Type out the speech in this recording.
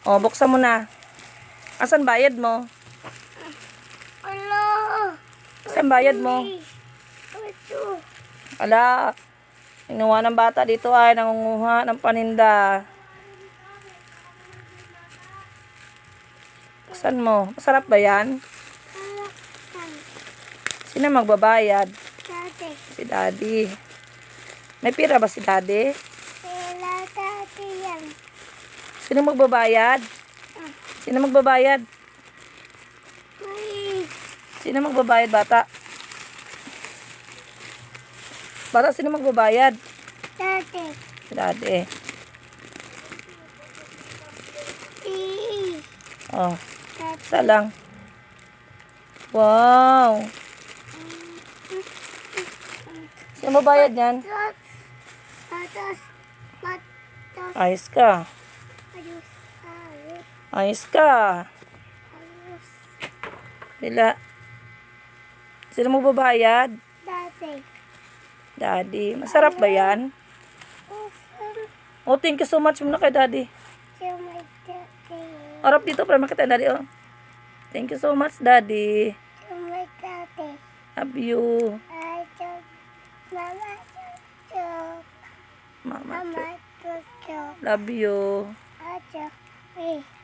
O, buksan mo na. Asan bayad mo? Ala. Asan bayad mo? Ito. Ala, inuwa ng bata dito ay nangunguha ng paninda. Buksan mo. Masarap ba yan? Alakan. Sino magbabayad? Dati. Si Daddy. May pira ba si Daddy? Sila dati yan. Sino magbabayad? Sino magbabayad? Ay. Sino magbabayad, bata? Bata, sino magbabayad? Dati. Si Daddy. Oh, Dati. isa lang. Wow. Sino magbabayad yan? Patas. Ayos ka. Ayos. Ayos ka. Ayos. Bila. Sino magbabayad? Dati. Daddy. Masarap ba yan? Oh, thank you so much muna kay Daddy. May dati. Harap dito para makita yung Daddy. Oh. Thank you so much, Daddy. May dati. Love you. Ay, chok. Mama, chok. Mama. Mama, chok. Love you. Ay, chok.